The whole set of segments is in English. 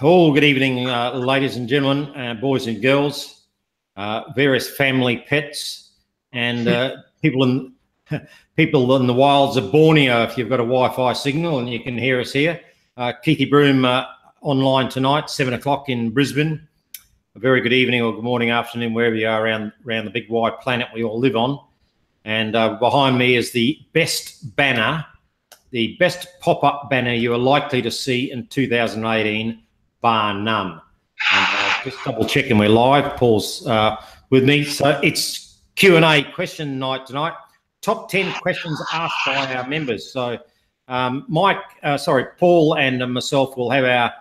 Oh, good evening, ladies and gentlemen, boys and girls, various family pets, and people in people in the wilds of Borneo. If you've got a Wi-Fi signal and you can hear us here, Keithy Broom online tonight, 7 o'clock in Brisbane. A very good evening or good morning, afternoon, wherever you are around the big wide planet we all live on. And behind me is the best banner, the best pop-up banner you are likely to see in 2018. Bar none. And, just double checking we're live. Paul's with me. So it's Q&A question night tonight. Top 10 questions asked by our members. So Paul and myself will have our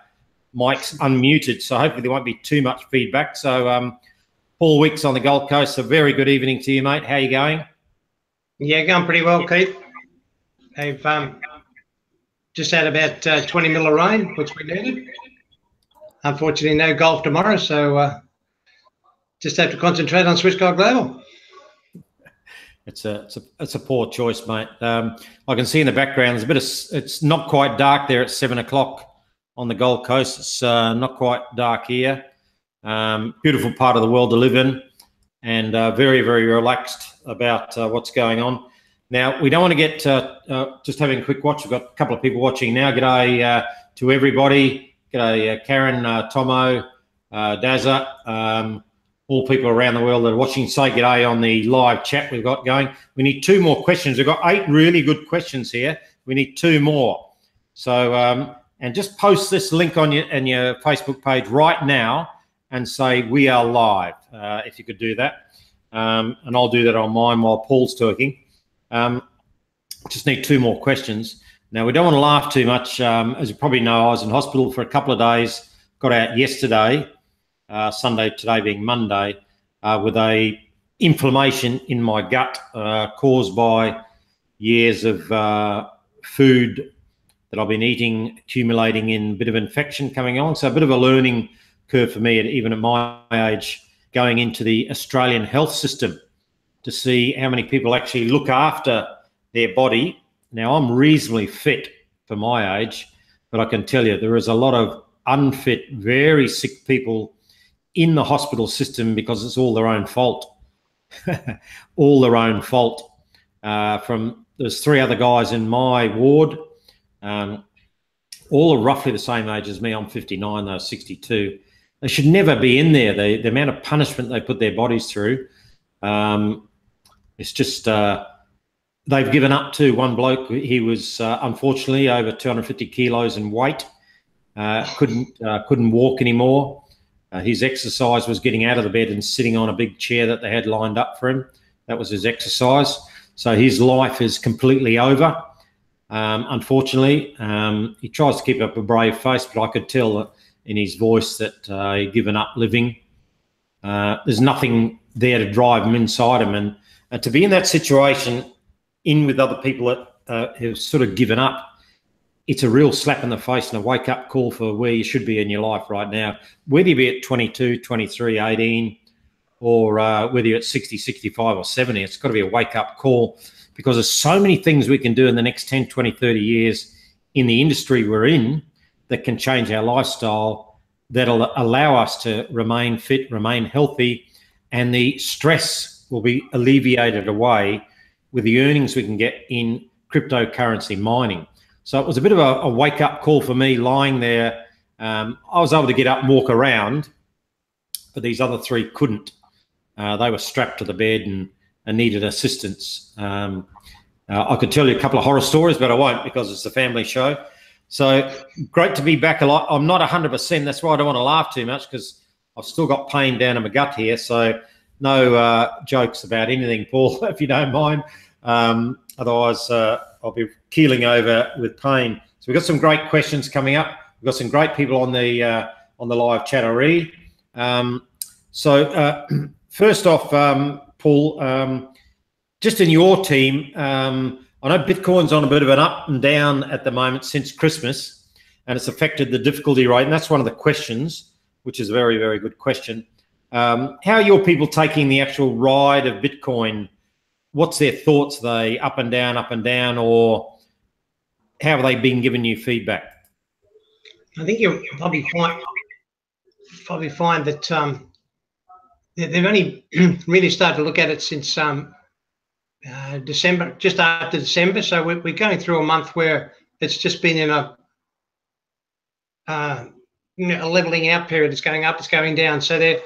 mics unmuted. So hopefully there won't be too much feedback. So Paul Wicks on the Gold Coast. A very good evening to you, mate. How are you going? Yeah, going pretty well, Keith. I've just had about 20 mil of rain, which we needed. Unfortunately, no golf tomorrow, so just have to concentrate on Swissquote Global. It's a poor choice, mate. I can see in the background there's a bit of, it's not quite dark there at 7 o'clock on the Gold Coast. It's not quite dark here. Beautiful part of the world to live in, and very, very relaxed about what's going on. Now, we don't want to get just having a quick watch. We've got a couple of people watching now. G'day to everybody. G'day, Karen, Tomo, Dazza, all people around the world that are watching. Say g'day on the live chat we've got going. We need 2 more questions. We've got 8 really good questions here. We need 2 more. So, and just post this link on your Facebook page right now and say we are live, if you could do that. And I'll do that on mine while Paul's talking. Just need 2 more questions. Now, we don't want to laugh too much. As you probably know, I was in hospital for a couple of days, got out yesterday, Sunday, today being Monday, with a inflammation in my gut caused by years of food that I've been eating, accumulating in a bit of infection coming on. So a bit of a learning curve for me, even at my age, going into the Australian health system to see how many people actually look after their body. Now, I'm reasonably fit for my age, but I can tell you there is a lot of unfit, very sick people in the hospital system because it's all their own fault. All their own fault. There's 3 other guys in my ward, all are roughly the same age as me. I'm 59, they're 62. They should never be in there. The amount of punishment they put their bodies through, it's just... they've given up to one bloke. He was unfortunately over 250 kilos in weight. Couldn't walk anymore. His exercise was getting out of the bed and sitting on a big chair that they had lined up for him. That was his exercise. So his life is completely over. Unfortunately, he tries to keep up a brave face, but I could tell in his voice that he'd given up living. There's nothing there to drive him inside him, and to be in that situation, in with other people that have sort of given up, it's a real slap in the face and a wake-up call for where you should be in your life right now. Whether you be at 22, 23, 18, or whether you're at 60, 65 or 70, it's got to be a wake-up call, because there's so many things we can do in the next 10, 20, 30 years in the industry we're in that can change our lifestyle, that'll allow us to remain fit, remain healthy, and the stress will be alleviated away with the earnings we can get in cryptocurrency mining. So it was a bit of a wake-up call for me lying there. I was able to get up and walk around, but these other 3 couldn't. They were strapped to the bed and needed assistance. I could tell you a couple of horror stories, but I won't because it's a family show. So great to be back alive. I'm not 100%. That's why I don't want to laugh too much, because I've still got pain down in my gut here. So no jokes about anything, Paul, if you don't mind. Otherwise, I'll be keeling over with pain. So we've got some great questions coming up. We've got some great people on the live chat already. First off, Paul, just in your team, I know Bitcoin's on a bit of an up and down at the moment since Christmas, and it's affected the difficulty rate. And that's one of the questions, which is a very, very good question. How are your people taking the actual ride of Bitcoin? What's their thoughts? Are they up and down, or how have they been giving you feedback? I think you'll probably find that they've only really started to look at it since December, just after December. So we're going through a month where it's just been in a leveling out period. It's going up, it's going down. So they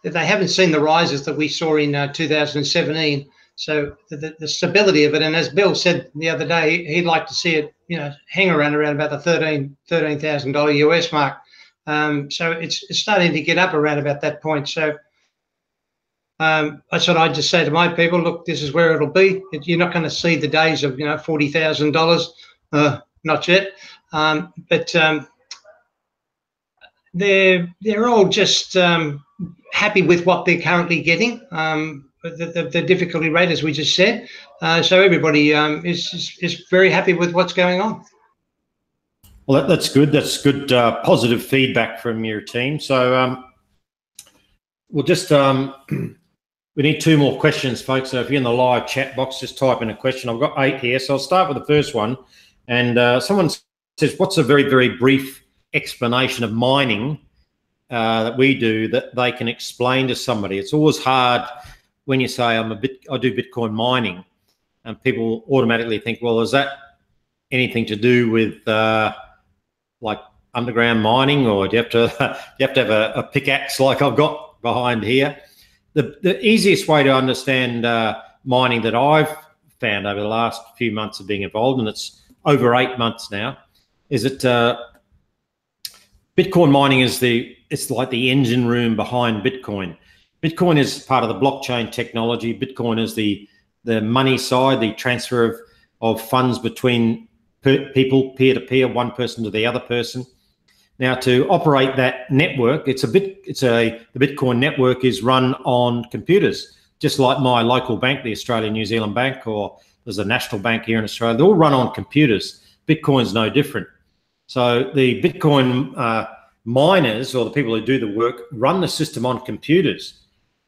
haven't seen the rises that we saw in 2017. So the stability of it, and as Bill said the other day, he'd like to see it, hang around about the $13,000 US mark. So it's starting to get up around about that point. So that's what I just say to my people: look, this is where it'll be. You're not going to see the days of $40,000, not yet. But they're all just happy with what they're currently getting. The difficulty rate, as we just said. So everybody is very happy with what's going on. Well, that's good. That's good positive feedback from your team. So we'll just we need 2 more questions, folks. So if you're in the live chat box, just type in a question. I've got 8 here, so I'll start with the first one. And someone says, "What's a very, very brief explanation of mining that we do that they can explain to somebody?" It's always hard when you say I do Bitcoin mining, and people automatically think, well, is that anything to do with like underground mining, or do you have to have a pickaxe like I've got behind here? The easiest way to understand mining that I've found over the last few months of being involved, and it's over 8 months now, is that Bitcoin mining is it's like the engine room behind Bitcoin. Bitcoin is part of the blockchain technology. Bitcoin is the money side, the transfer of funds between people, peer to peer, one person to the other person. Now, to operate that network, the Bitcoin network is run on computers, just like my local bank, the Australian New Zealand Bank, or there's a national bank here in Australia. They all run on computers. Bitcoin's no different. So the Bitcoin miners, or the people who do the work, run the system on computers.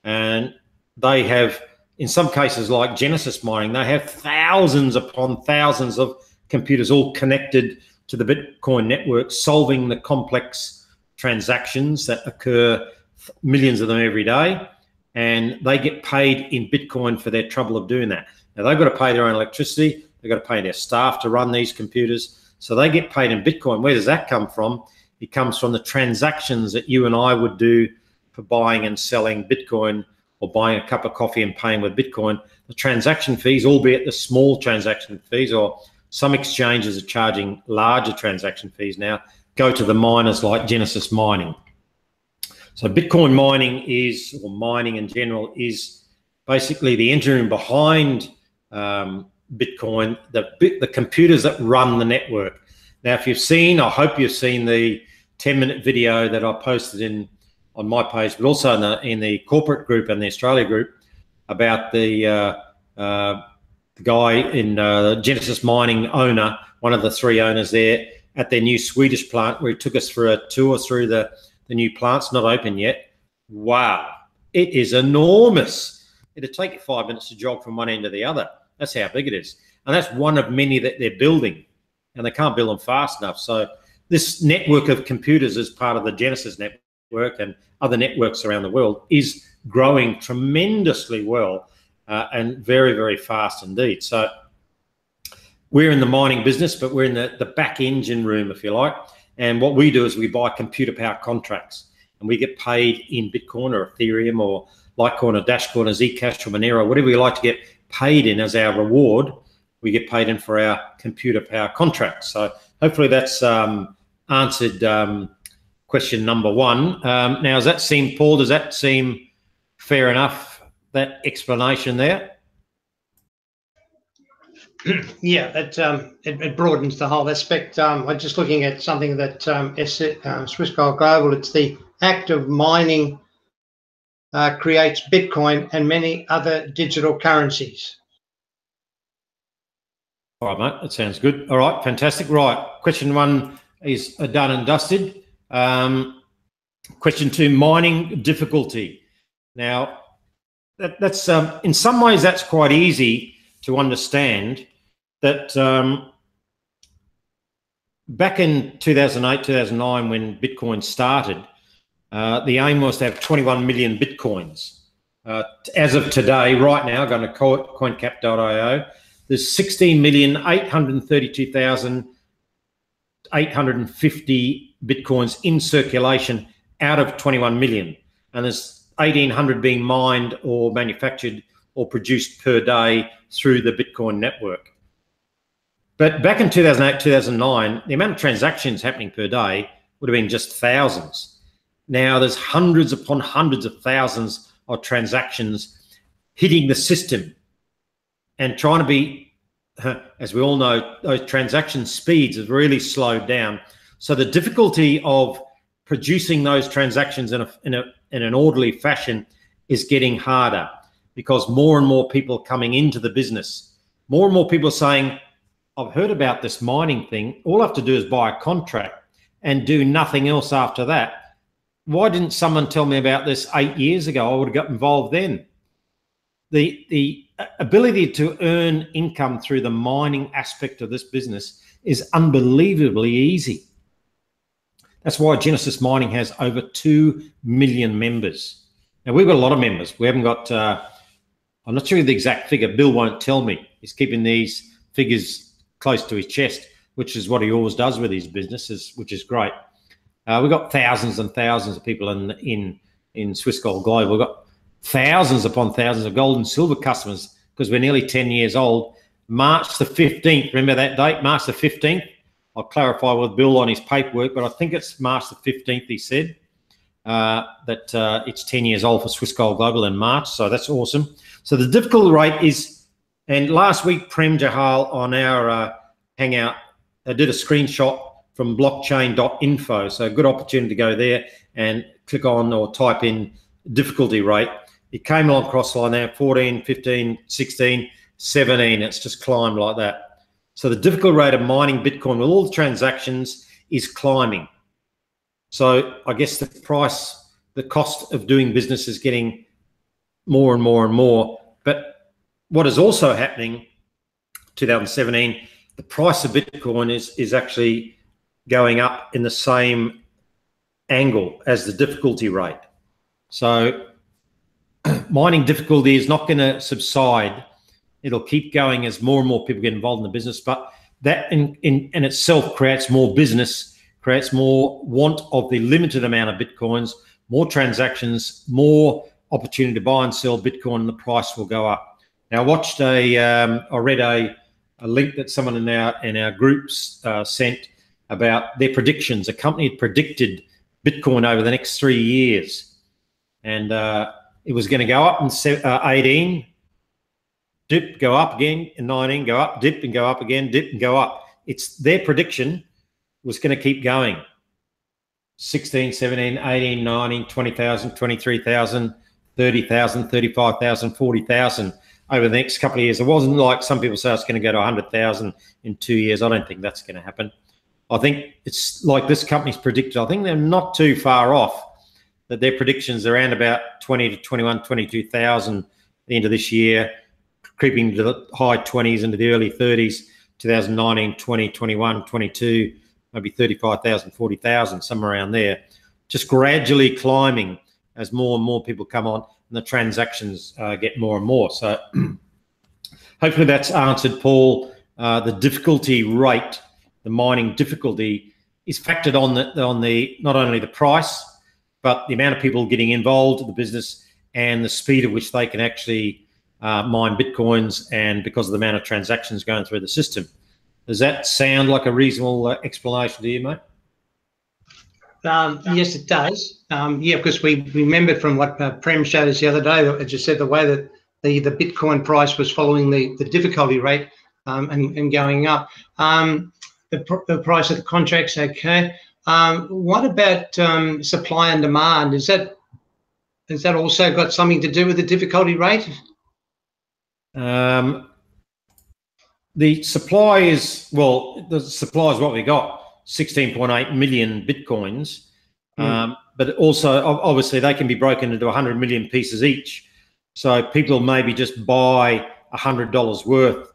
And they have, in some cases like Genesis Mining, they have thousands upon thousands of computers all connected to the Bitcoin network, solving the complex transactions that occur, millions of them every day. And they get paid in Bitcoin for their trouble of doing that. Now, they've got to pay their own electricity. They've got to pay their staff to run these computers. So they get paid in Bitcoin. Where does that come from? It comes from the transactions that you and I would do for buying and selling Bitcoin, or buying a cup of coffee and paying with Bitcoin. The transaction fees, albeit the small transaction fees, or some exchanges are charging larger transaction fees now, go to the miners like Genesis Mining. So Bitcoin mining or mining in general, is basically the engine room behind Bitcoin, the computers that run the network. Now, if you've seen, I hope you've seen the 10-minute video that I posted on my page, but also in the corporate group and the Australia group, about the guy in Genesis Mining owner, one of the 3 owners there, at their new Swedish plant, where he took us for a tour through the new plant's not open yet. Wow, it is enormous. It'd take you 5 minutes to jog from one end to the other. That's how big it is. And that's one of many that they're building, and they can't build them fast enough. So this network of computers, as part of the Genesis network and other networks around the world, is growing tremendously well and very, very fast indeed. So we're in the mining business, but we're in the back engine room, if you like. And what we do is we buy computer power contracts, and we get paid in Bitcoin or Ethereum or Litecoin or Dashcoin or Zcash or Monero, whatever we like to get paid in as our reward. We get paid in for our computer power contracts. So hopefully that's answered question number 1. Now, does that seem, Paul, does that seem fair enough, that explanation there? Yeah, it broadens the whole aspect. I'm just looking at something that Swiss Gold Global, it's the act of mining creates Bitcoin and many other digital currencies. All right, mate, that sounds good. All right, fantastic. Right, question 1 is done and dusted. Question 2, mining difficulty. Now, that's in some ways that's quite easy to understand, that back in 2008, 2009, when Bitcoin started, the aim was to have 21 million Bitcoins. As of today, right now, going to coincap.io, there's 16,832,850 Bitcoins in circulation out of 21 million. And there's 1,800 being mined or manufactured or produced per day through the Bitcoin network. But back in 2008, 2009, the amount of transactions happening per day would have been just thousands. Now there's hundreds upon hundreds of thousands of transactions hitting the system and trying to be, as we all know, those transaction speeds have really slowed down. So the difficulty of producing those transactions in an orderly fashion is getting harder, because more and more people are coming into the business. More and more people are saying, I've heard about this mining thing. All I have to do is buy a contract and do nothing else after that. Why didn't someone tell me about this 8 years ago? I would have got involved then. The ability to earn income through the mining aspect of this business is unbelievably easy. That's why Genesis Mining has over 2 million members. Now, we've got a lot of members. We haven't got, I'm not sure the exact figure. Bill won't tell me. He's keeping these figures close to his chest, which is what he always does with his businesses, which is great. We've got thousands and thousands of people in Swiss Gold Global. We've got thousands upon thousands of gold and silver customers, because we're nearly 10 years old. March the 15th, remember that date, March the 15th? I'll clarify with Bill on his paperwork, but I think it's March the 15th, he said, that it's 10 years old for Swiss Gold Global in March, so that's awesome. So the difficulty rate is, and last week, Prem Jahal on our Hangout did a screenshot from blockchain.info. So a good opportunity to go there and click on or type in difficulty rate. It came along cross line there, 14, 15, 16, 17. It's just climbed like that. So the difficulty rate of mining Bitcoin with all the transactions is climbing. So I guess the price, the cost of doing business is getting more and more and more. But what is also happening, 2017, the price of Bitcoin is actually going up in the same angle as the difficulty rate. So mining difficulty is not going to subside. It'll keep going as more and more people get involved in the business, but that in itself creates more business, creates more want of the limited amount of Bitcoins, more transactions, more opportunity to buy and sell Bitcoin, and the price will go up. Now, I read a link that someone in our groups sent about their predictions. A company had predicted Bitcoin over the next 3 years, and it was going to go up in 18, dip, go up again in 19, go up, dip, and go up again, dip, and go up. It's their prediction was going to keep going. 16, 17, 18, 19, 20,000, 23,000, 30,000, 35,000, 40,000 over the next couple of years. It wasn't like some people say it's going to go to 100,000 in 2 years. I don't think that's going to happen. I think it's like this company's predicted. I think they're not too far off, that their predictions are around about 20 to 21, 22,000 at the end of this year, creeping to the high 20s into the early 30s, 2019, 20, 21, 22, maybe 35,000, 40,000, somewhere around there, just gradually climbing as more and more people come on and the transactions get more and more. So hopefully that's answered, Paul. The difficulty rate, the mining difficulty, is factored on the not only the price, but the amount of people getting involved in the business and the speed at which they can actually mine Bitcoins, and because of the amount of transactions going through the system. Does that sound like a reasonable explanation to you, mate? Yes, it does. Yeah, because we remembered from what Prem showed us the other day, as you said, the way that the Bitcoin price was following the difficulty rate and going up. The price of the contracts, okay. What about supply and demand? Has that also got something to do with the difficulty rate? The supply is what we got, 16.8 million Bitcoins. But also, obviously, they can be broken into 100 million pieces each. So people maybe just buy $100 worth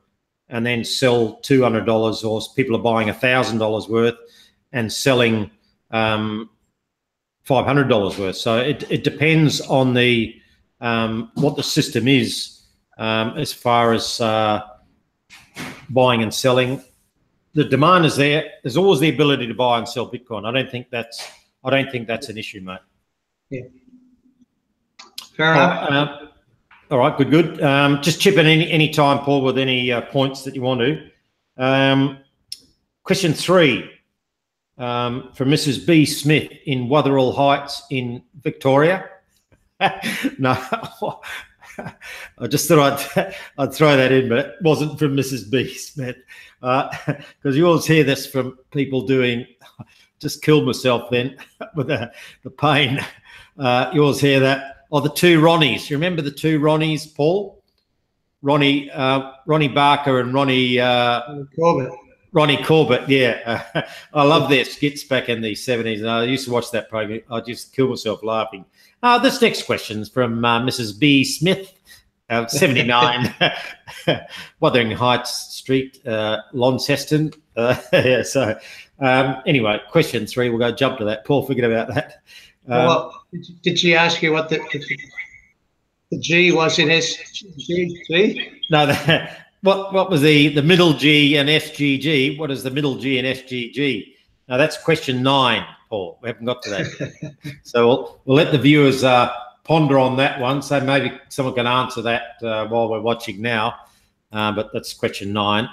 and then sell $200, or people are buying $1,000 worth and selling $500 worth. So it depends on the what the system is as far as buying and selling. The demand is there. There's always the ability to buy and sell Bitcoin. I don't think that's an issue, mate. Yeah. Fair enough. All right, good. Just chip in any time, Paul, with any points that you want to. Question 3 from Mrs. B. Smith in Wotherall Heights in Victoria. No, I just thought I'd throw that in, but it wasn't from Mrs. B. Smith, because you always hear this from people doing. Just killed myself then with the pain. You always hear that. Oh, the two Ronnies. You remember the two Ronnies, Paul? Ronnie Barker and Ronnie Corbett. Ronnie Corbett, yeah. I love their skits back in the 70s. And I used to watch that program. I just kill myself laughing. This next question is from Mrs. B. Smith, 79, Wuthering Heights Street, Launceston. Yeah, so anyway, question 3. We'll go jump to that. Paul, forget about that. Well, did she ask you what the G was in SGG? No, what was the middle G and SGG? What is the middle G and SGG? Now that's question 9, Paul. We haven't got to that. So we'll let the viewers ponder on that one. So maybe someone can answer that while we're watching now. But that's question 9.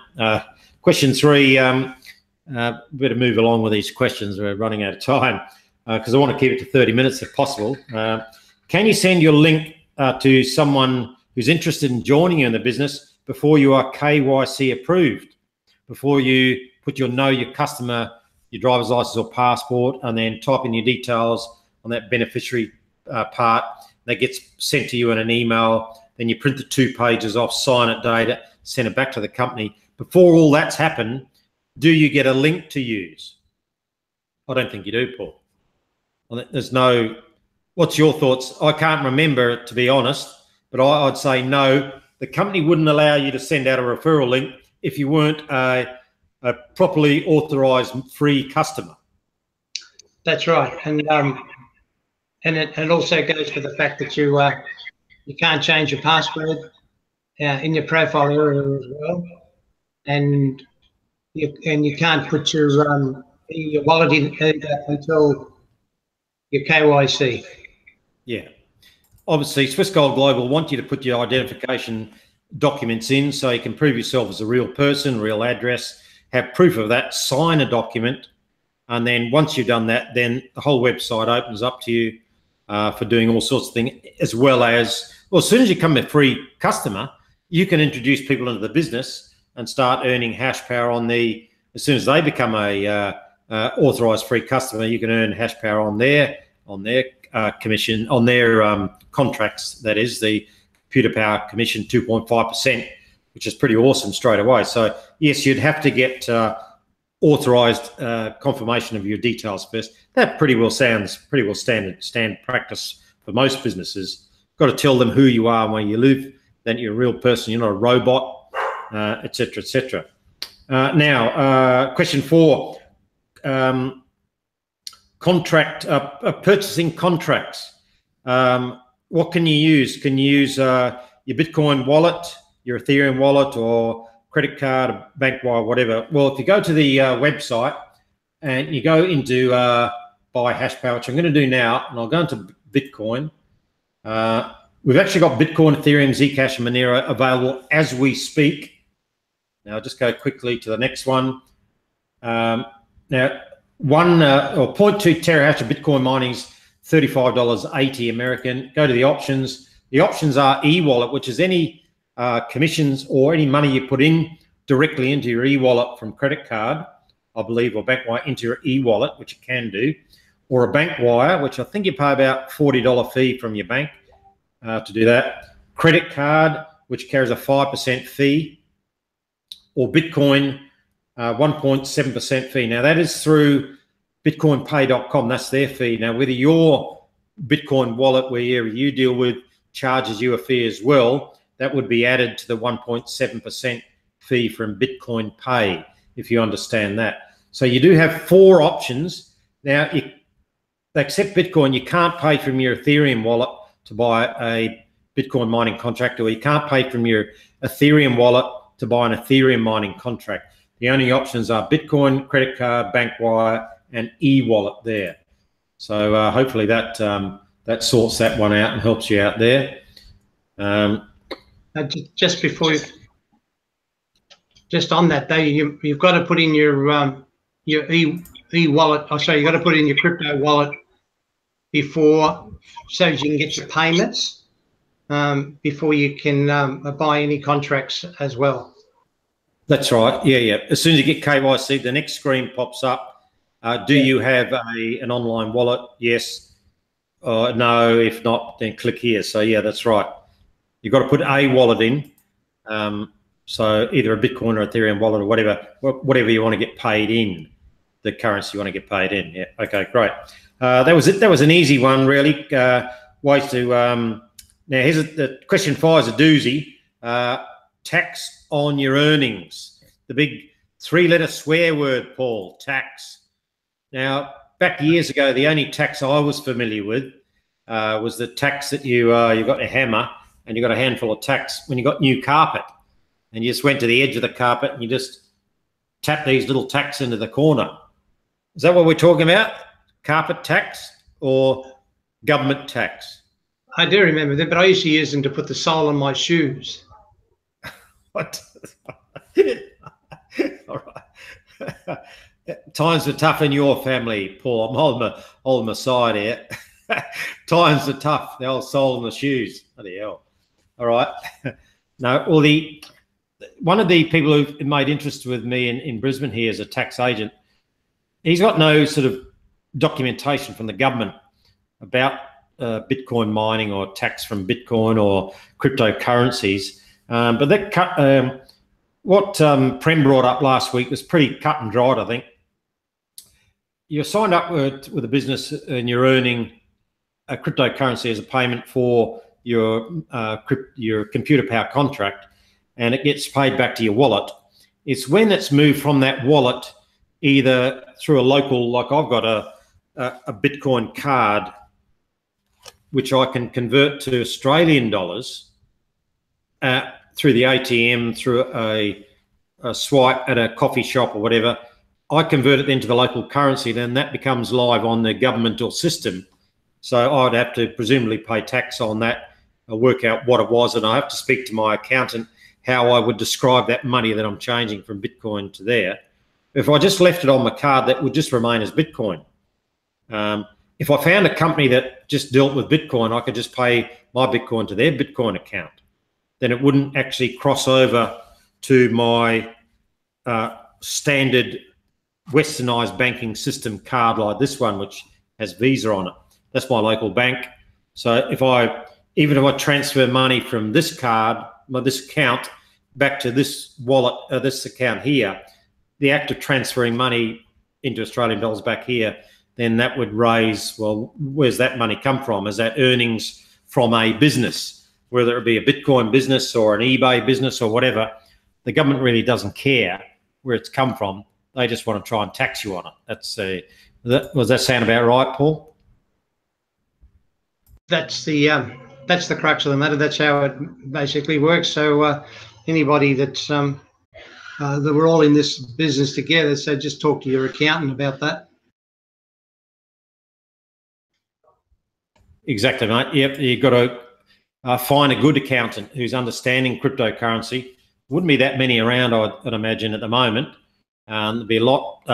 Question 3. Better move along with these questions. We're running out of time. Because I want to keep it to 30 minutes if possible. Can you send your link to someone who's interested in joining you in the business before you are KYC approved, before you put your customer, your driver's license or passport, and then type in your details on that beneficiary part? That gets sent to you in an email. Then you print the 2 pages off, sign it, date it, send it back to the company. Before all that's happened, do you get a link to use? I don't think you do, Paul. There's no. What's your thoughts? I can't remember, to be honest, but I'd say no. The company wouldn't allow you to send out a referral link if you weren't a properly authorised free customer. That's right, and it also goes for the fact that you can't change your password in your profile area as well, and you can't put your wallet in until your KYC. Yeah. Obviously, Swiss Gold Global want you to put your identification documents in so you can prove yourself as a real person, real address, have proof of that, sign a document, and then once you've done that, then the whole website opens up to you for doing all sorts of things, as well as soon as you become a free customer, you can introduce people into the business and start earning hash power as soon as they become a authorized free customer, you can earn hash power on their commission, on their contracts. That is the computer power commission, 2.5%, which is pretty awesome straight away. So yes, you'd have to get authorized confirmation of your details first. That pretty well standard practice for most businesses. Got to tell them who you are and where you live, that you're a real person, you're not a robot, etc., etc. Now, question 4. Purchasing contracts. What can you use? Can you use your Bitcoin wallet, your Ethereum wallet, or credit card, bank wire, whatever? Well, if you go to the website and you go into buy hash power, which I'm going to do now, and I'll go into Bitcoin. We've actually got Bitcoin, Ethereum, Zcash, and Monero available as we speak. Now, I'll just go quickly to the next one. Now, 0.2 terahash of Bitcoin mining is $35.80 American. Go to the options. The options are e-wallet, which is any commissions or any money you put in directly into your e-wallet from credit card, I believe, or bank wire into your e-wallet, which you can do, or a bank wire, which I think you pay about $40 fee from your bank to do that. Credit card, which carries a 5% fee, or Bitcoin, 1.7% fee. Now, that is through bitcoinpay.com. That's their fee. Now, whether your Bitcoin wallet, where you deal with, charges you a fee as well, that would be added to the 1.7% fee from Bitcoin Pay, if you understand that. So you do have 4 options. Now, they accept Bitcoin. You can't pay from your Ethereum wallet to buy a Bitcoin mining contract, or you can't pay from your Ethereum wallet to buy an Ethereum mining contract. The only options are Bitcoin, credit card, bank wire, and e-wallet there. So hopefully that that sorts that one out and helps you out there. Just before, just on that, though, you've got to put in your e-wallet. Oh, sorry, you've got to put in your crypto wallet before, so you can get your payments before you can buy any contracts as well. That's right. Yeah. As soon as you get KYC, the next screen pops up. Do you have an online wallet? Yes. No. If not, then click here. So yeah, that's right. You've got to put a wallet in. So either a Bitcoin or Ethereum wallet or whatever you want to get paid in, the currency you want to get paid in. Yeah. Okay. Great. That was it. That was an easy one, really. Ways to. Now here's the question 5 is a doozy. Tax on your earnings. The big 3-letter swear word, Paul. Tax. Now, back years ago, the only tax I was familiar with was the tax that you got a hammer and you got a handful of tacks when you got new carpet, and you just went to the edge of the carpet and you just tap these little tacks into the corner. Is that what we're talking about? Carpet tax or government tax? I do remember that, but I used to use them to put the sole on my shoes. What? All right. Times are tough in your family, Paul. I'm holding my side here. Times are tough. The old sole on the shoes. Bloody hell. All right. No, well, one of the people who've made interest with me in Brisbane here as a tax agent, he's got no sort of documentation from the government about Bitcoin mining or tax from Bitcoin or cryptocurrencies. But that what Prem brought up last week was pretty cut and dried, I think. You're signed up with a business and you're earning a cryptocurrency as a payment for your computer power contract, and it gets paid back to your wallet. It's when it's moved from that wallet, either through a local, like I've got a Bitcoin card, which I can convert to Australian dollars through the ATM, through a swipe at a coffee shop or whatever. I convert it into the local currency, then that becomes live on the governmental system. So I'd have to presumably pay tax on that, work out what it was, and I have to speak to my accountant how I would describe that money that I'm changing from Bitcoin to there. If I just left it on my card, that would just remain as Bitcoin. If I found a company that just dealt with Bitcoin, I could just pay my Bitcoin to their Bitcoin account. Then it wouldn't actually cross over to my standard westernized banking system card like this one, which has Visa on it. That's my local bank. So even if I transfer money from this card, this account, back to this wallet, this account here, the act of transferring money into Australian dollars back here, then that would raise, well, where's that money come from? Is that earnings from a business, whether it be a Bitcoin business or an eBay business or whatever? The government really doesn't care where it's come from. They just want to try and tax you on it. Does that sound about right, Paul? That's the crux of the matter. That's how it basically works. So anybody that's that we're all in this business together, so just talk to your accountant about that. Exactly, mate. Yep, you've got to find a good accountant who's understanding cryptocurrency. Wouldn't be that many around, I'd imagine, at the moment. There'd be a lot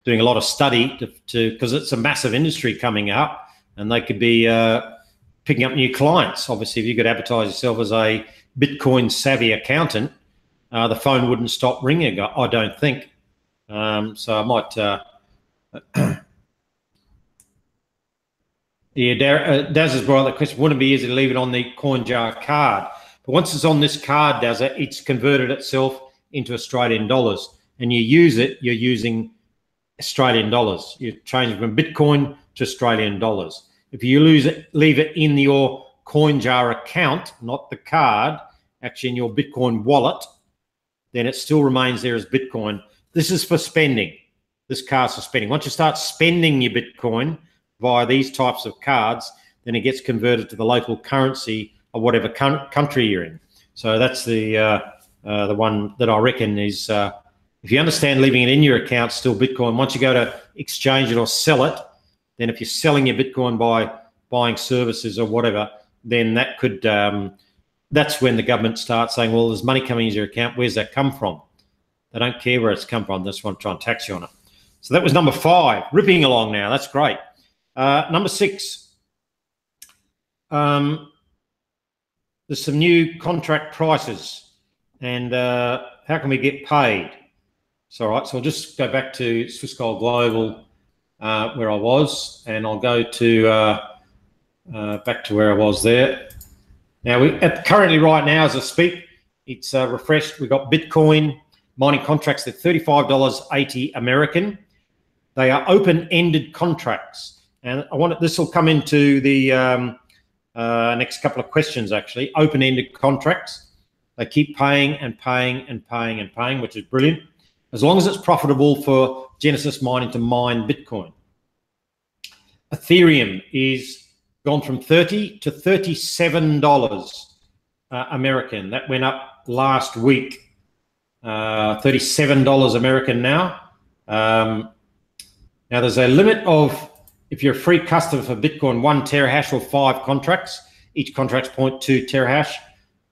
doing a lot of study because it's a massive industry coming up, and they could be picking up new clients. Obviously, if you could advertise yourself as a Bitcoin savvy accountant, the phone wouldn't stop ringing, I don't think. So I might. Yeah, Daz has brought up the question, wouldn't it be easy to leave it on the CoinJar card? But once it's on this card, Daz, it's converted itself into Australian dollars, and you use it, you're using Australian dollars. You're changing from Bitcoin to Australian dollars. If you leave it in your CoinJar account, not the card, actually in your Bitcoin wallet, then it still remains there as Bitcoin. This is for spending. This card's for spending. Once you start spending your Bitcoin via these types of cards, then it gets converted to the local currency of whatever country you're in. So that's the one that I reckon is, if you understand leaving it in your account, still Bitcoin. Once you go to exchange it or sell it, then if you're selling your Bitcoin by buying services or whatever, then that could, that's when the government starts saying, well, there's money coming into your account. Where's that come from? They don't care where it's come from. They just want to try and tax you on it. So that was number 5. Ripping along now. That's great. Number 6. There's some new contract prices. And how can we get paid? So, all right, so I'll just go back to Swissquote Global where I was, and I'll go to back to where I was there. Now, currently right now as I speak, it's refreshed. We've got Bitcoin mining contracts at $35.80 American. They are open-ended contracts, and this will come into the next couple of questions. Actually, open-ended contracts. They keep paying and paying and paying and paying, which is brilliant. As long as it's profitable for Genesis Mining to mine Bitcoin. Ethereum is gone from $30 to $37 American. That went up last week. $37 American now. Now there's a limit of, if you're a free customer for Bitcoin, 1 terahash or 5 contracts. Each contract's 0.2 terahash.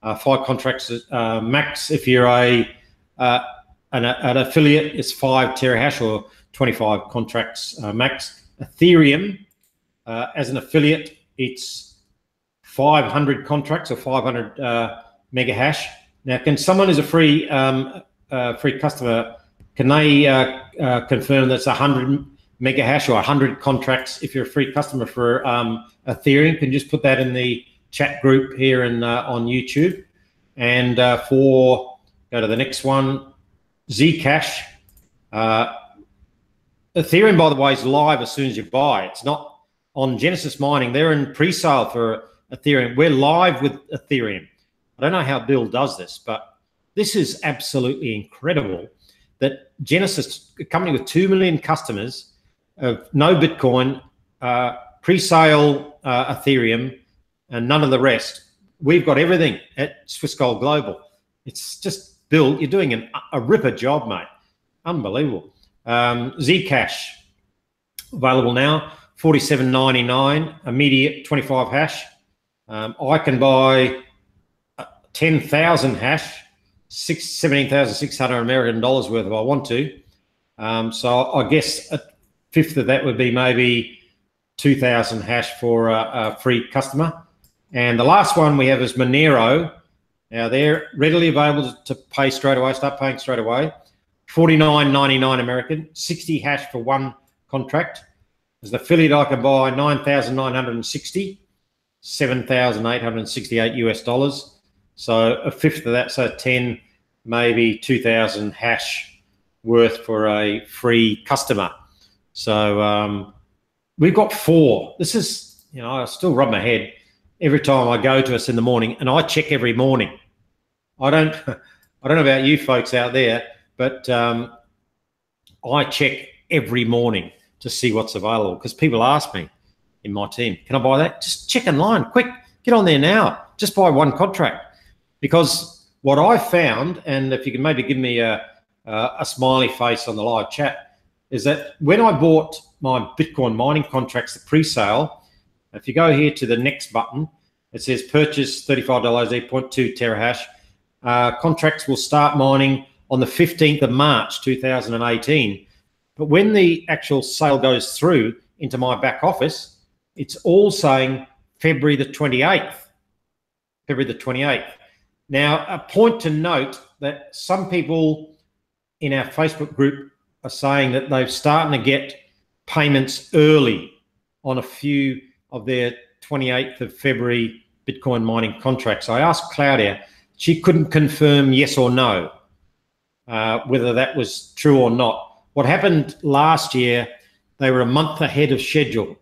5 contracts max. If you're an affiliate, is 5 terahash or 25 contracts max. Ethereum, as an affiliate, it's 500 contracts or 500 mega hash. Now, can someone who's a free customer, can they confirm that's 100 mega hash or 100 contracts if you're a free customer for Ethereum? Can you just put that in the chat group here and on YouTube? And go to the next one, Zcash. Ethereum, by the way, is live as soon as you buy. It's not on Genesis Mining. They're in pre-sale for Ethereum. We're live with Ethereum. I don't know how Bill does this, but this is absolutely incredible that Genesis, a company with 2 million customers, of no Bitcoin, pre-sale Ethereum, and none of the rest. We've got everything at Swissquote Global. It's just, Bill, you're doing a ripper job, mate. Unbelievable. Zcash, available now, $47.99, immediate 25 hash. I can buy 10,000 hash, $17,600 American dollars worth if I want to. So I guess a fifth of that would be maybe 2,000 hash for a free customer. And the last one we have is Monero. Now they're readily available to pay straight away, start paying straight away. $49.99 American, 60 hash for 1 contract. As an affiliate, I can buy 9,960, 7,868 US dollars. So a fifth of that, so 10, maybe 2,000 hash worth for a free customer. So we've got 4. This is, I still rub my head every time I go to us in the morning, and I check every morning. I don't know about you folks out there, but I check every morning to see what's available, because people ask me in my team, can I buy that? Just check online, quick, get on there now, just buy 1 contract. Because what I found, and if you can maybe give me a smiley face on the live chat, is that when I bought my Bitcoin mining contracts, the pre-sale, if you go here to the next button, it says purchase $35, 8.2 terahash. Contracts will start mining on the 15th of March, 2018. But when the actual sale goes through into my back office, it's all saying February the 28th. February the 28th. Now, a point to note that some people in our Facebook group are saying that they're starting to get payments early on a few of their 28th of February Bitcoin mining contracts. I asked Claudia, she couldn't confirm yes or no, whether that was true or not. What happened last year, they were a month ahead of schedule.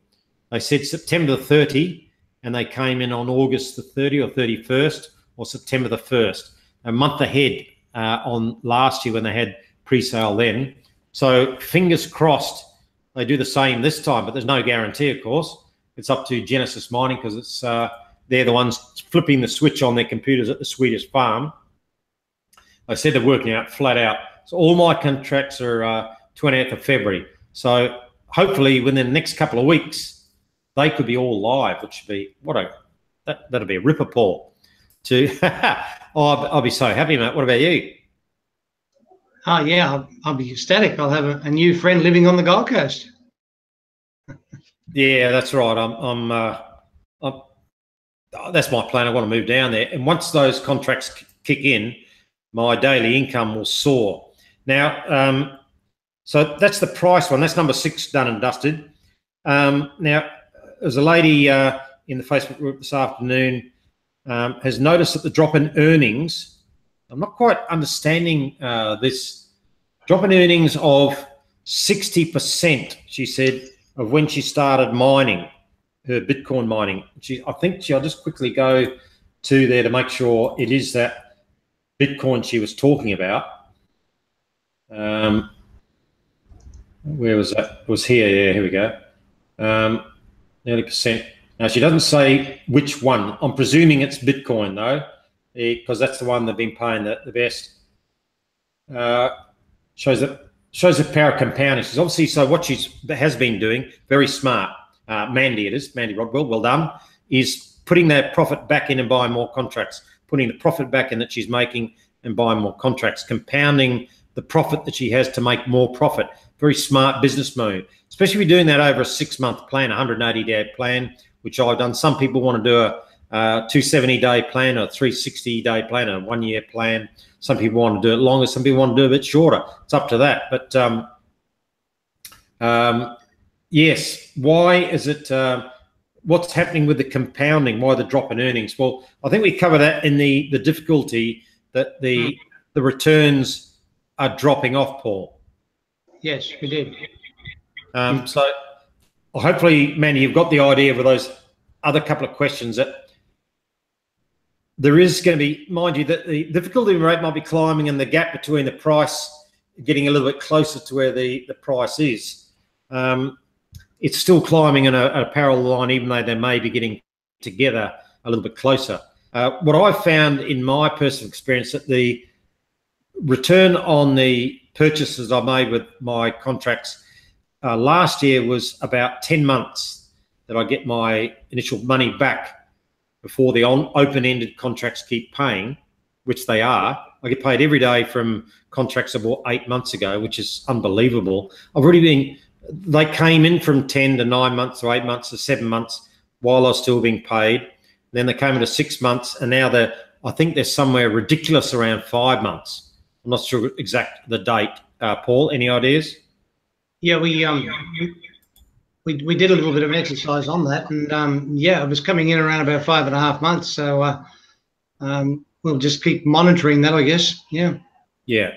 They said September the 30, and they came in on August the 30 or 31st or September the 1st, a month ahead on last year when they had pre-sale then. So fingers crossed they do the same this time, but there's no guarantee, of course. It's up to Genesis Mining because it's they're the ones flipping the switch on their computers at the Swedish farm. I said they're working out flat out. So all my contracts are 28th of February. So hopefully within the next couple of weeks, they could be all live, which would be, that'd be a ripper, Paul. I'll be so happy, mate. What about you? Oh, yeah, I'll be ecstatic. I'll have a new friend living on the Gold Coast. Yeah, that's right. That's my plan. I want to move down there. And once those contracts kick in, my daily income will soar. Now, so that's the price one. That's number 6 done and dusted. Now, there's a lady in the Facebook group this afternoon has noticed that the drop in earnings, I'm not quite understanding this drop in earnings of 60%, she said, of when she started mining, her Bitcoin mining. I'll just quickly go to there to make sure it is that Bitcoin she was talking about. Where was that? It was here. Yeah, here we go. Nearly percent. Now, she doesn't say which one. I'm presuming it's Bitcoin, though, because that's the one they've been paying the best. Shows the power of compounding. She's obviously, so what she has been doing, very smart. Mandy, it is, Mandy Rodwell, well done, is putting that profit back in and buying more contracts, putting the profit back in that she's making and buying more contracts, compounding the profit that she has to make more profit. Very smart business move, especially if you're doing that over a 6-month plan, 180-day plan, which I've done. Some people want to do a 270-day plan, or a 360-day plan, a 1-year plan. Some people want to do it longer. Some people want to do it a bit shorter. It's up to that. But yes, why is it? What's happening with the compounding? Why the drop in earnings? Well, I think we cover that in the difficulty that the returns are dropping off, Paul. Yes, we did. So hopefully, Mandy, you've got the idea with those other couple of questions that there is going to be, mind you, that the difficulty rate might be climbing and the gap between the price getting a little bit closer to where the price is. It's still climbing in a parallel line, even though they may be getting together a little bit closer. What I've found in my personal experience, that the return on the purchases I made with my contracts last year was about 10 months that I get my initial money back before the open-ended contracts keep paying, which they are. I get paid every day from contracts I bought 8 months ago, which is unbelievable. They came in from 10 to 9 months to 8 months to 7 months while I was still being paid. Then they came into 6 months, and now I think they're somewhere ridiculous around 5 months. I'm not sure exact the date. Paul, any ideas? Yeah, we did a little bit of an exercise on that, and yeah, it was coming in around about 5.5 months. So we'll just keep monitoring that, I guess. Yeah. Yeah.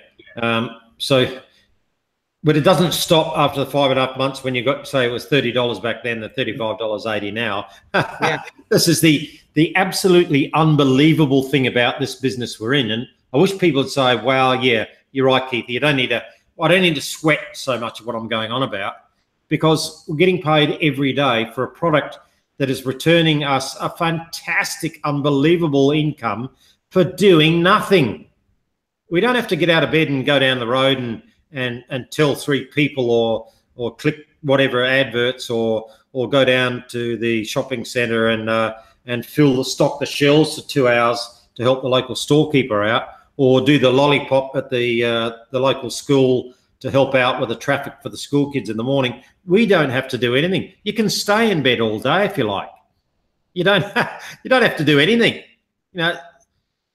But it doesn't stop after the 5.5 months when you got, say, it was $30 back then, the $35.80 now. Yeah. This is the absolutely unbelievable thing about this business we're in. And I wish people would say, well, yeah, you're right, Keith. I don't need to sweat so much of what I'm going on about, because we're getting paid every day for a product that is returning us a fantastic, unbelievable income for doing nothing. We don't have to get out of bed and go down the road and tell 3 people or click whatever adverts or go down to the shopping centre and stock the shelves for 2 hours to help the local storekeeper out, or do the lollipop at the local school to help out with the traffic for the school kids in the morning. We don't have to do anything. You can stay in bed all day if you like. You don't have to do anything, and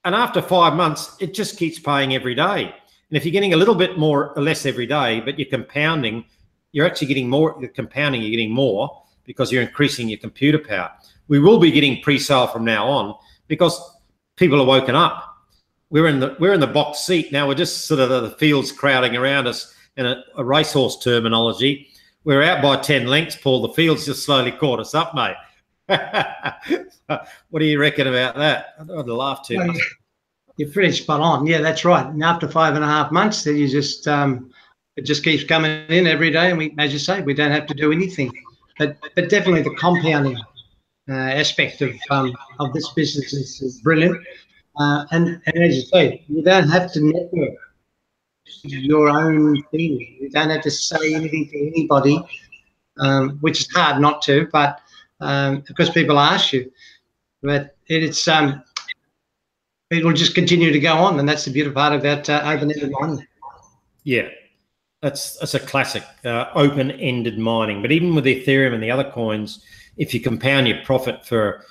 after 5 months, it just keeps paying every day. And if you're getting a little bit more or less every day, but you're compounding, you're actually getting more. You're compounding, you're getting more because you're increasing your computer power. We will be getting pre-sale from now on because people are woken up. We're in the box seat now. We're just sort of the fields crowding around us in a racehorse terminology. We're out by 10 lengths, Paul. The fields just slowly caught us up, mate. What do you reckon about that? I'd laugh too much. You're pretty spot on. Yeah, that's right. And after 5.5 months, then you just it just keeps coming in every day, and we, as you say, we don't have to do anything. But definitely the compounding aspect of this business is brilliant. And as you say, you don't have to network your own thing. You don't have to say anything to anybody, which is hard not to, but because people ask you. But it will just continue to go on, and that's the beautiful part about open-ended mining. Yeah, that's a classic open-ended mining. But even with Ethereum and the other coins, if you compound your profit for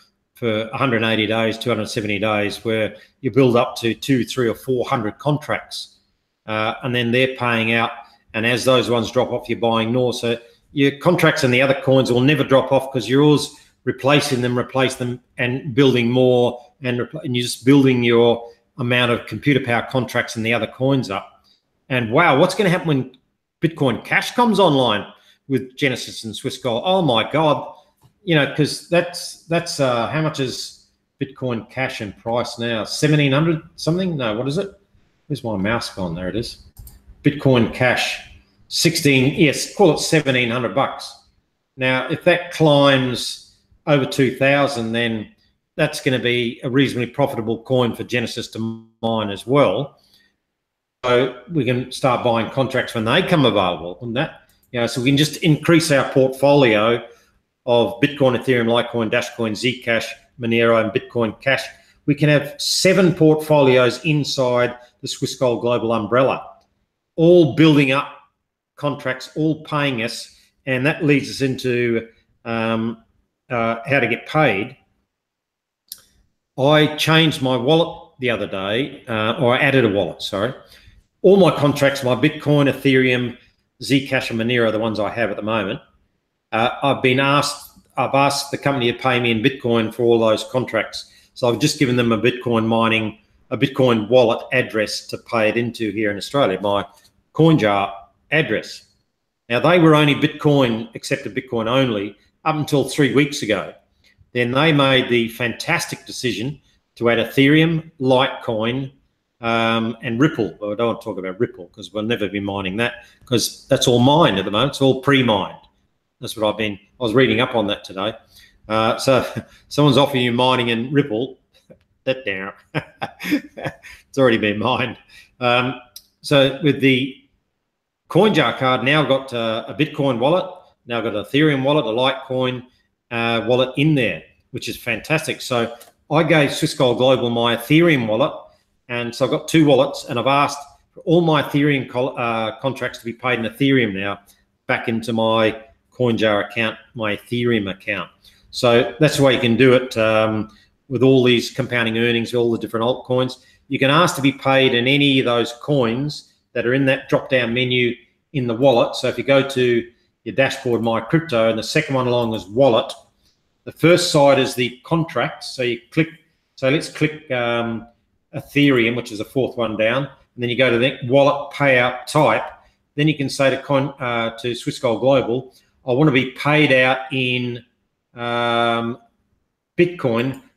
180 days, 270 days, where you build up to 200, 300, or 400 contracts, and then they're paying out, and as those ones drop off, you're buying more. So your contracts and the other coins will never drop off because you're always replace them, and building more, and you're just building your amount of computer power contracts and the other coins up. And wow, what's going to happen when Bitcoin Cash comes online with Genesis and Swiss Gold? Oh my God, you know, because that's how much is Bitcoin Cash in price now? 1,700 something? No, what is it? Where's my mouse gone? There it is. Bitcoin Cash, 16. Yes, call it $1,700. Now, if that climbs over 2,000, then that's going to be a reasonably profitable coin for Genesis to mine as well. So we can start buying contracts when they come available, and that, you know, so we can just increase our portfolio of Bitcoin, Ethereum, Litecoin, Dashcoin, Zcash, Monero, and Bitcoin Cash. We can have 7 portfolios inside the Swiss Gold Global umbrella, all building up contracts, all paying us, and that leads us into how to get paid. I changed my wallet the other day, or I added a wallet, sorry. All my contracts, my Bitcoin, Ethereum, Zcash, and Monero are the ones I have at the moment. I've asked the company to pay me in Bitcoin for all those contracts. So I've just given them a Bitcoin wallet address to pay it into here in Australia, my CoinJar address. Now, they were only accepted Bitcoin only up until 3 weeks ago. Then they made the fantastic decision to add Ethereum, Litecoin, and Ripple. Well, I don't want to talk about Ripple because we'll never be mining that, because that's all mined at the moment. It's all pre-mined. That's what I was reading up on that today. So someone's offering you mining in Ripple, that down. It's already been mined. So with the CoinJar card, now I've got a Bitcoin wallet, now I've got an Ethereum wallet, a Litecoin wallet in there, which is fantastic. So I gave Swiss Gold Global my Ethereum wallet, and so I've got 2 wallets, and I've asked for all my Ethereum contracts to be paid in Ethereum now back into my CoinJar account, my Ethereum account. So that's the way you can do it with all these compounding earnings, all the different altcoins. You can ask to be paid in any of those coins that are in that drop-down menu in the wallet. So if you go to your dashboard, My Crypto, and the second one along is Wallet, the first side is the contract. So you click, so let's click Ethereum, which is the 4th one down, and then you go to the wallet payout type. Then you can say to Swiss Gold Global, I want to be paid out in Bitcoin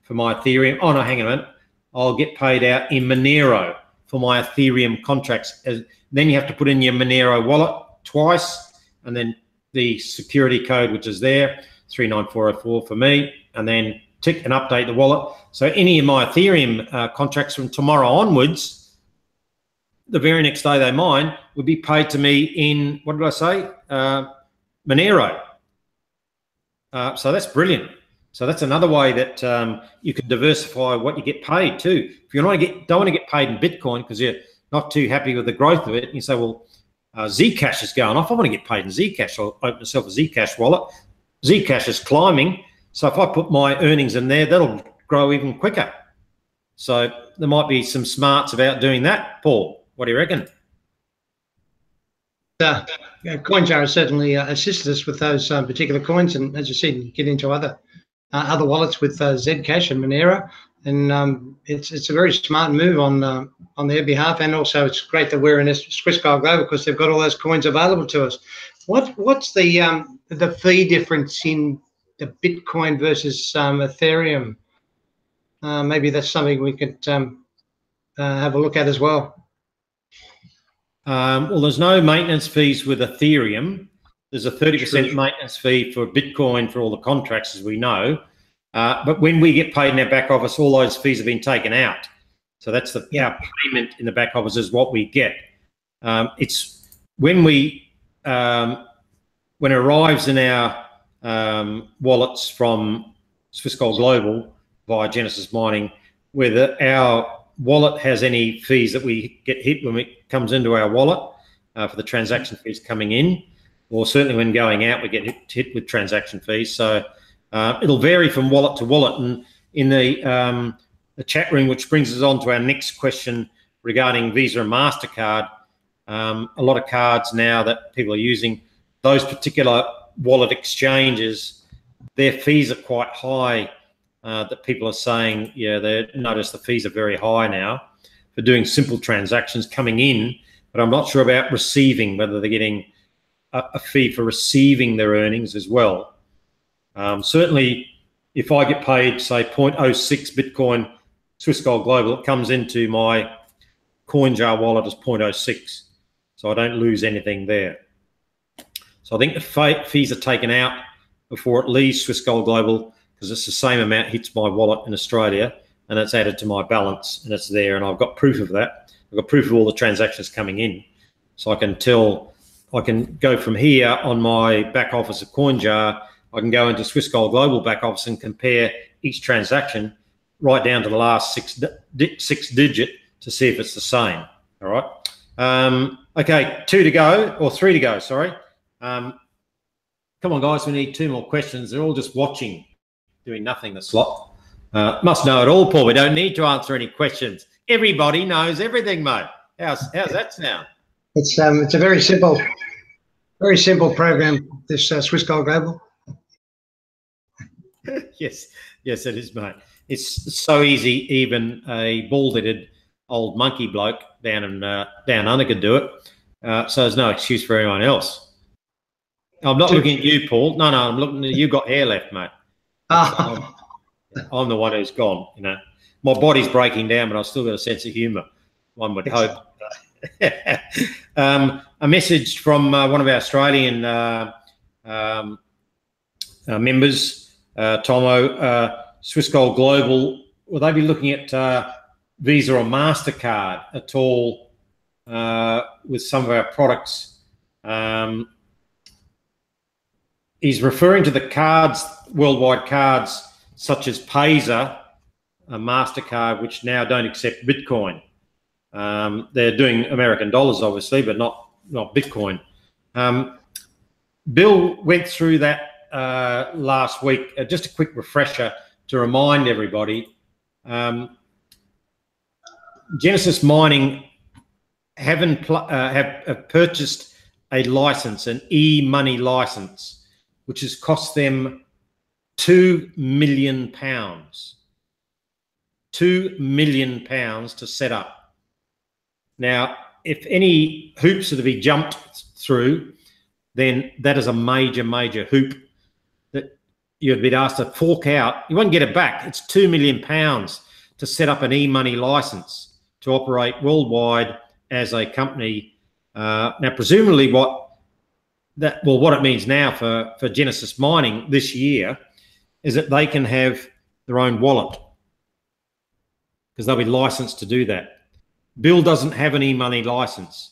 for my Ethereum. Oh no, hang on a minute. I'll get paid out in Monero for my Ethereum contracts. Then you have to put in your Monero wallet twice, and then the security code, which is there, 39404 for me, and then tick and update the wallet. So any of my Ethereum contracts from tomorrow onwards, the very next day they mine, would be paid to me in, what did I say? Monero. So that's brilliant. So that's another way that you can diversify what you get paid too. If you don't want to get paid in Bitcoin because you're not too happy with the growth of it, you say, well, Zcash is going off. I want to get paid in Zcash. I'll open myself a Zcash wallet. Zcash is climbing. So if I put my earnings in there, that'll grow even quicker. So there might be some smarts about doing that. Paul, what do you reckon? CoinJar has certainly assisted us with those particular coins, and as you said, you get into other wallets with Zcash and Monero, and it's a very smart move on their behalf, and also it's great that we're in Swiss Gold Global because they've got all those coins available to us. What's the fee difference in the Bitcoin versus Ethereum? Maybe that's something we could have a look at as well? Well, there's no maintenance fees with Ethereum. There's a 30% maintenance fee for Bitcoin for all the contracts, as we know. But when we get paid in our back office, all those fees have been taken out. So that's our payment in the back office is what we get. It's when when it arrives in our wallets from Swissgold Global via Genesis Mining, whether our wallet has any fees that we get hit when it comes into our wallet for the transaction fees coming in, or certainly when going out, we get hit with transaction fees. So it'll vary from wallet to wallet. And in the chat room, which brings us on to our next question regarding Visa and MasterCard, a lot of cards now that people are using, those particular wallet exchanges, their fees are quite high. That people are saying, yeah, they notice the fees are very high now for doing simple transactions coming in, but I'm not sure about receiving, whether they're getting a fee for receiving their earnings as well. Certainly, if I get paid, say, 0.06 Bitcoin Swissgold Global, it comes into my CoinJar wallet as 0.06, so I don't lose anything there. So I think the fees are taken out before it leaves Swissgold Global, because it's the same amount hits my wallet in Australia, and it's added to my balance, and it's there, and I've got proof of that. I've got proof of all the transactions coming in, so I can tell. I can go from here on my back office of CoinJar. I can go into Swissgold Global back office and compare each transaction right down to the last six digit to see if it's the same. All right. Okay, 2 to go, or 3 to go. Sorry. Come on, guys. We need 2 more questions. They're all just watching, doing nothing, the slot. Must know it all, Paul. We don't need to answer any questions. Everybody knows everything, mate. How's that sound? It's a very simple program, this Swissgold Global. Yes, it is, mate. It's so easy. Even a bald-headed old monkey bloke down under could do it. So there's no excuse for anyone else. I'm not looking at you, Paul. No, I'm looking at you. You've got hair left, mate. I'm the one who's gone. You know, my body's breaking down, but I've still got a sense of humour. One would hope. A message from one of our Australian members, Tomo, Swissgold Global. Will they be looking at Visa or MasterCard at all with some of our products? He's referring to the cards, worldwide cards, such as Payza, MasterCard, which now don't accept Bitcoin. They're doing American dollars, obviously, but not Bitcoin. Bill went through that last week. Just a quick refresher to remind everybody. Genesis Mining have purchased a license, an e-money license, which has cost them £2 million. £2 million to set up. Now, if any hoops are to be jumped through, then that is a major, major hoop that you'd be asked to fork out. You won't get it back. It's £2 million to set up an e-money license to operate worldwide as a company. Now, presumably what it means now for Genesis Mining this year is that they can have their own wallet because they'll be licensed to do that. Bill doesn't have an e-money license.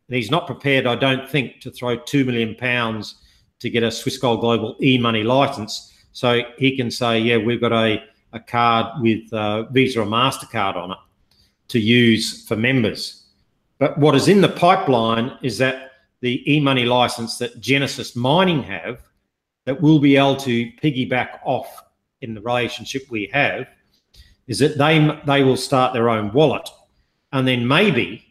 And he's not prepared, I don't think, to throw £2 million to get a Swissgold Global e-money license. So he can say, yeah, we've got a card with Visa or MasterCard on it to use for members. But what is in the pipeline is that the e-money license that Genesis Mining have, that we'll be able to piggyback off in the relationship we have, is that they will start their own wallet. And then maybe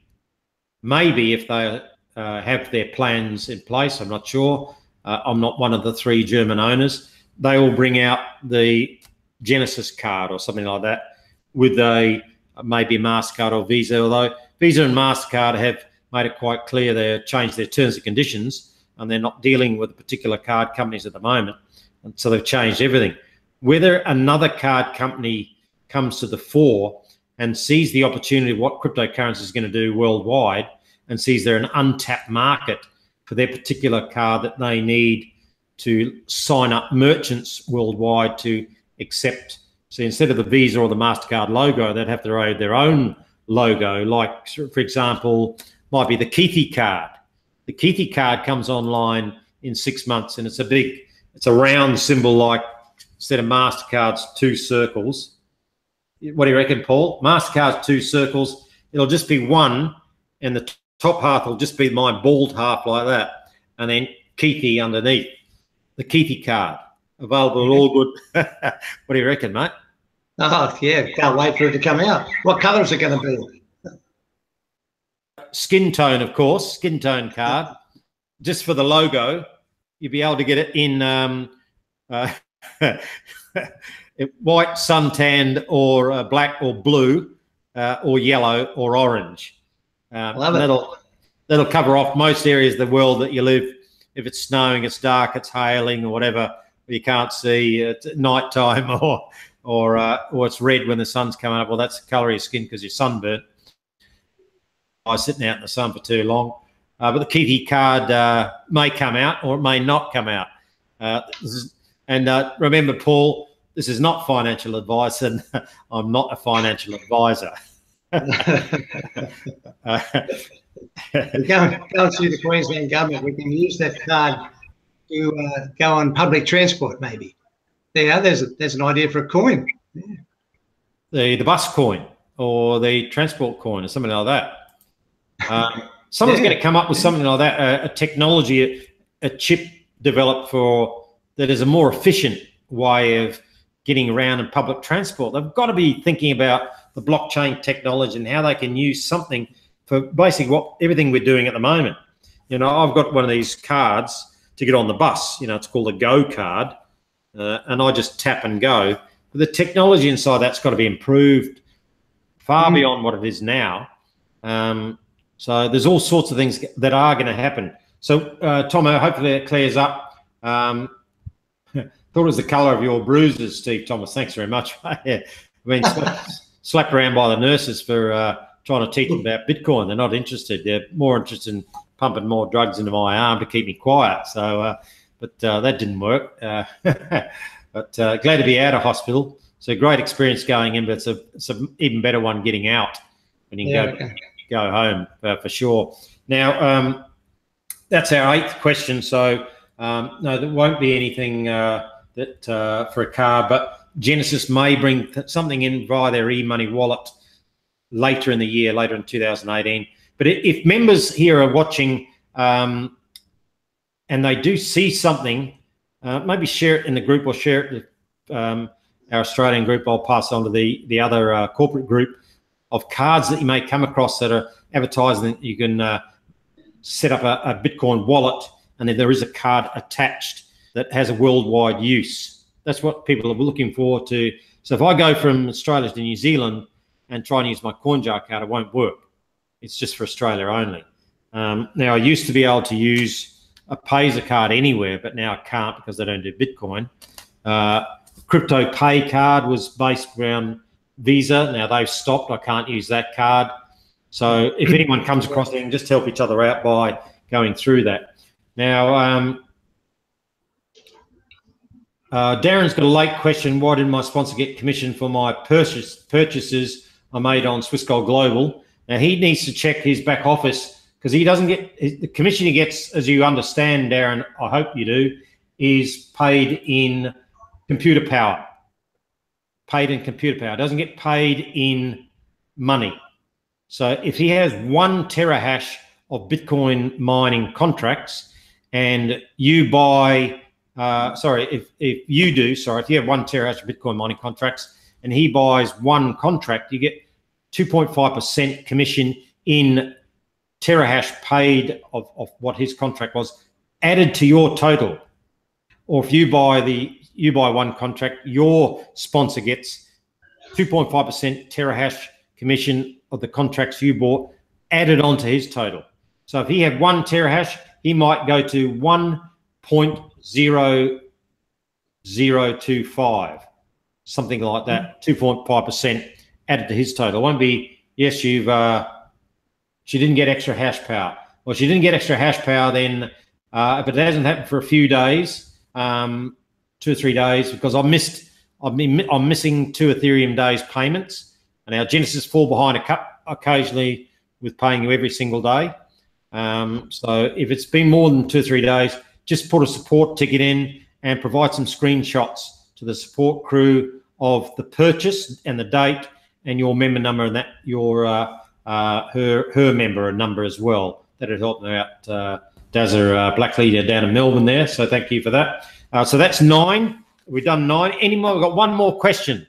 if they have their plans in place, I'm not sure, I'm not one of the 3 German owners, they will bring out the Genesis card or something like that with maybe MasterCard or Visa, although Visa and MasterCard have made it quite clear they've changed their terms and conditions and they're not dealing with particular card companies at the moment. And so they've changed everything. Whether another card company comes to the fore and sees the opportunity of what cryptocurrency is going to do worldwide, and sees they're an untapped market for their particular card that they need to sign up merchants worldwide to accept. So instead of the Visa or the MasterCard logo, they'd have to write their own logo, like, for example, might be the Keithy card. The Keithy card comes online in 6 months, and it's a round symbol, like instead of MasterCard's 2 circles. What do you reckon, Paul? MasterCard's 2 circles, it'll just be one, and the top half will just be my bald half like that, and then Keithy underneath. The Keithy card, available at all good. What do you reckon, mate? Oh, yeah, can't wait for it to come out. What colour is it going to be? Skin tone, of course, skin tone card. Just for the logo, you'll be able to get it in white, suntanned, or black, or blue, or yellow, or orange. That'll cover off most areas of the world that you live. If it's snowing, it's dark, it's hailing, or whatever, you can't see, it's at night time, or it's red when the sun's coming up. Well, that's the colour of your skin because you're sunburnt by sitting out in the sun for too long. But the Keithy card may come out, or it may not come out. Remember, Paul, this is not financial advice, and I'm not a financial advisor. Go and see the Queensland government. We can use that card to go on public transport, maybe. There's an idea for a coin. Yeah. The bus coin, or the transport coin, or something like that. Someone's going to come up with something like that, a technology, a chip developed for that is a more efficient way of getting around in public transport. They've got to be thinking about the blockchain technology and how they can use something for basically everything we're doing at the moment. You know, I've got one of these cards to get on the bus. You know, it's called a Go card, and I just tap and go. But the technology inside that's got to be improved far beyond what it is now. So there's all sorts of things that are going to happen. So, Tomo, hopefully it clears up. Thought it was the colour of your bruises, Steve Thomas. Thanks very much. Yeah. I mean, slapped around by the nurses for trying to teach them about Bitcoin. They're not interested. They're more interested in pumping more drugs into my arm to keep me quiet. So, but that didn't work. But glad to be out of hospital. It's a great experience going in, but it's an even better one getting out when you can go home for sure. Now, that's our 8th question. So, no, there won't be anything that for a car, but Genesis may bring something in via their e-money wallet later in the year, later in 2018. But if members here are watching and they do see something, maybe share it in the group or share it with our Australian group. I'll pass on to the other corporate group of cards that you may come across that are advertising that you can set up a Bitcoin wallet, and then there is a card attached that has a worldwide use. That's what people are looking forward to. So if I go from Australia to New Zealand and try and use my CoinJar card, it won't work. It's just for Australia only. Now, I used to be able to use a Payzer card anywhere, but now I can't because they don't do Bitcoin. Crypto Pay card was based around Visa. Now they've stopped. I can't use that card. So if anyone comes across it, just help each other out by going through that. Now, Darren's got a late question. Why didn't my sponsor get commission for my purchases I made on Swiss Gold Global? Now, he needs to check his back office because he doesn't get the commission he gets, as you understand, Darren, I hope you do, is paid in computer power. Paid in computer power. It doesn't get paid in money. So if he has 1 terahash of Bitcoin mining contracts and you buy, if you have 1 terahash of Bitcoin mining contracts and he buys 1 contract, you get 2.5% commission in terahash paid of what his contract was added to your total. Or if you buy 1 contract, your sponsor gets 2.5% terahash commission of the contracts you bought added onto his total. So if he had 1 terahash, he might go to 1.0025, something like that, 2.5% added to his total. It won't be, yes, she didn't get extra hash power. Well, she didn't get extra hash power then, but it hasn't happened for a few days, 2 or 3 days, because I'm missing 2 Ethereum days payments, and our Genesis fall behind occasionally with paying you every single day. So if it's been more than 2 or 3 days, just put a support ticket in and provide some screenshots to the support crew of the purchase and the date and your member number, and that your her member number as well. That'd help me out, Dazza Black Leader down in Melbourne there. So thank you for that. So that's 9. We've done 9. Any more? We've got one more question.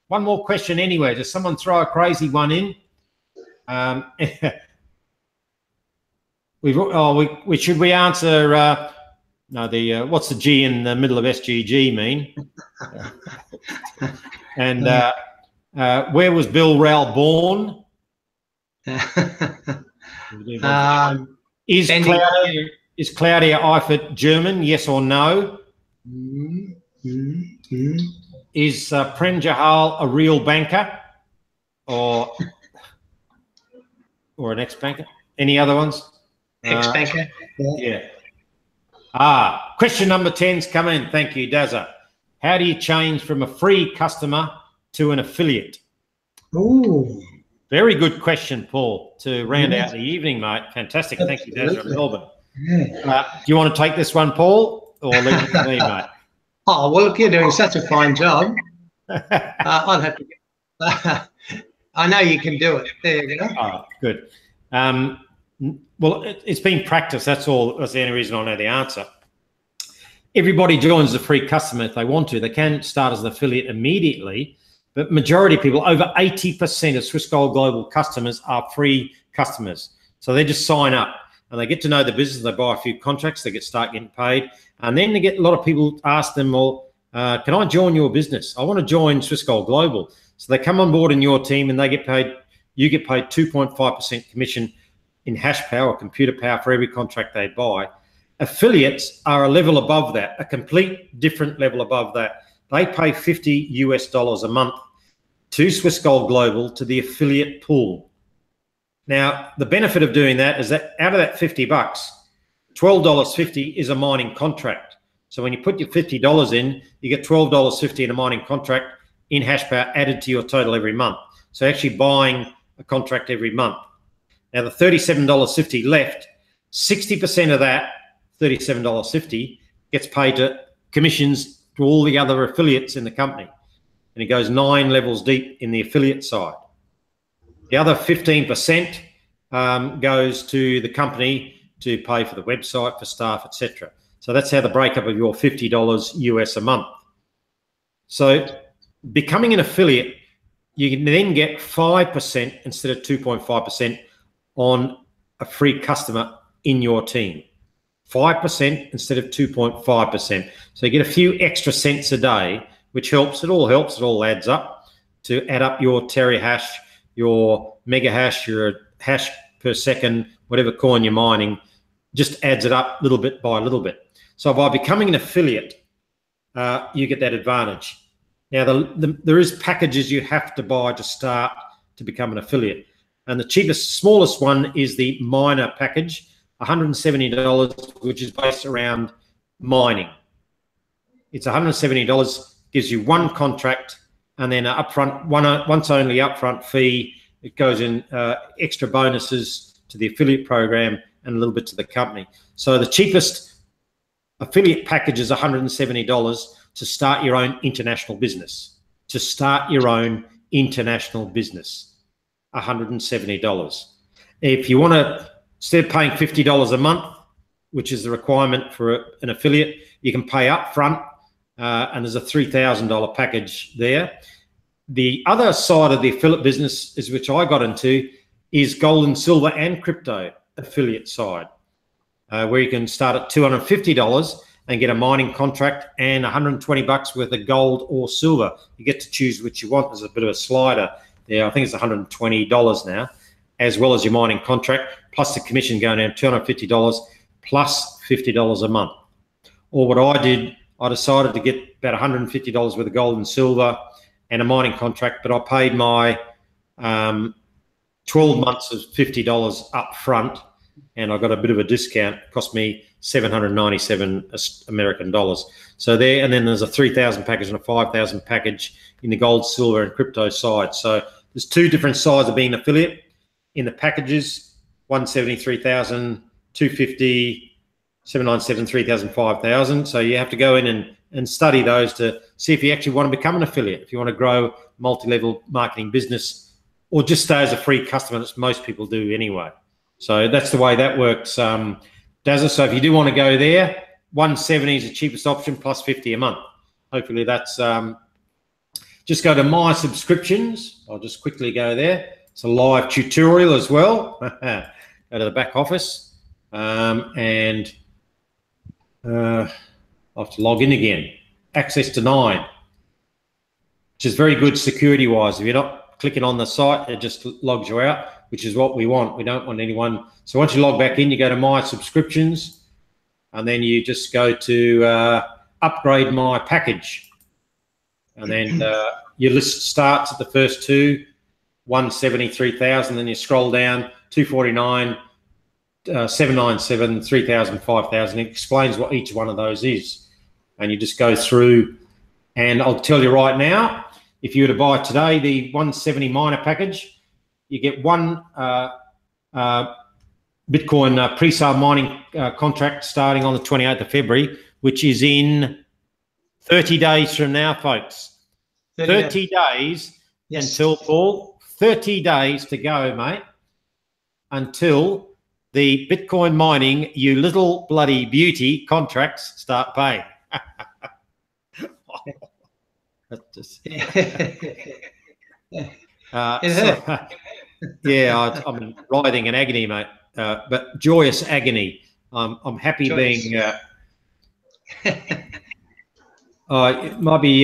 One more question anyway. Does someone throw a crazy one in? Should we answer? No, what's the G in the middle of SGG mean? And where was Bill Rao born? Is Claudia Eifert German? Yes or no? Is Prem Jahal a real banker, or an ex-banker? Any other ones? Ex-banker. Yeah. Question number 10's come in. Thank you, Dazza. How do you change from a free customer to an affiliate? Ooh. Very good question, Paul, to round out the evening, mate. Fantastic. Thank you, Dazza in Melbourne. Yeah. Do you want to take this one, Paul, or leave it to me, mate? Oh, well, look, you're doing such a fine job. I'll have to get... I know you can do it. There you go. Oh, good. Well, it's been practice. That's all. That's the only reason I know the answer. Everybody joins the free customer if they want to. They can start as an affiliate immediately, but majority of people, over 80% of Swiss Gold Global customers are free customers. So they just sign up and they get to know the business. They buy a few contracts. They start getting paid. And then they get a lot of people ask them, well, can I join your business? I want to join Swiss Gold Global. So they come on board in your team and they get paid. You get paid 2.5% commission in hash power or computer power for every contract they buy. Affiliates are a level above that, a complete different level above that. They pay $50 US a month to Swiss Gold Global, to the affiliate pool. Now, the benefit of doing that is that out of that $50, $12.50 is a mining contract. So when you put your $50 in, you get $12.50 in a mining contract in hash power added to your total every month. So actually buying a contract every month. Now, the $37.50 left, 60% of that $37.50 gets paid to commissions to all the other affiliates in the company. And it goes 9 levels deep in the affiliate side. The other 15% goes to the company to pay for the website, for staff, etc. So that's how the breakup of your $50 US a month. So becoming an affiliate, you can then get 5% instead of 2.5% on a free customer in your team. 5% instead of 2.5%. So you get a few extra cents a day, which helps. It all adds up to add up your terahash, your mega hash, your hash per second, whatever coin you're mining, just adds it up little bit by little bit. So by becoming an affiliate, you get that advantage. Now, there is packages you have to buy to start to become an affiliate. And the cheapest, smallest one is the miner package, $170, which is based around mining. It's $170, gives you one contract and then upfront, once only upfront fee. It goes in extra bonuses to the affiliate program and a little bit to the company. So the cheapest affiliate package is $170 to start your own international business. To start your own international business, $170. If you want to, instead of paying $50 a month, which is the requirement for an affiliate, you can pay up front, and there's a $3,000 package there. The other side of the affiliate business, is which I got into, is gold and silver and crypto affiliate side, where you can start at $250 and get a mining contract and $120 worth of gold or silver. You get to choose which you want. There's a bit of a slider there. I think it's $120 now, as well as your mining contract, plus the commission going down $250 plus $50 a month. Or what I did, I decided to get about $150 worth of gold and silver and a mining contract, but I paid my 12 months of $50 up front, and I got a bit of a discount. It cost me 797 American dollars. So there, and then there's a 3,000 package and a 5,000 package in the gold, silver, and crypto side. So there's two different sides of being an affiliate. In the packages, 173,000, 250, 797, 3,000, 5,000. So you have to go in and study those to see if you actually want to become an affiliate, if you want to grow multi-level marketing business, or just stay as a free customer, as most people do anyway. So that's the way that works, Dazza. So if you do want to go there, 170 is the cheapest option, plus 50 a month. Hopefully that's, just go to my subscriptions. I'll just quickly go there. It's a live tutorial as well. Go to the back office, and I'll have to log in again. Access denied, which is very good security-wise. If you're not clicking on the site, it just logs you out, which is what we want. We don't want anyone. So once you log back in, you go to my subscriptions, and then you just go to upgrade my package. And then your list starts at the first two, 173,000, then you scroll down, 249, 797, 3,000, 5,000. It explains what each one of those is. And you just go through, and I'll tell you right now, if you were to buy today the 170 miner package, you get one Bitcoin pre-sale mining contract starting on the 28th of February, which is in 30 days from now, folks. 30 days, yes. Until, Paul, 30 days to go, mate, until the Bitcoin mining, you little bloody beauty contracts start paying. That's just, yeah, I'm writhing in agony, mate, but joyous agony. I'm happy joyous. Being. It might be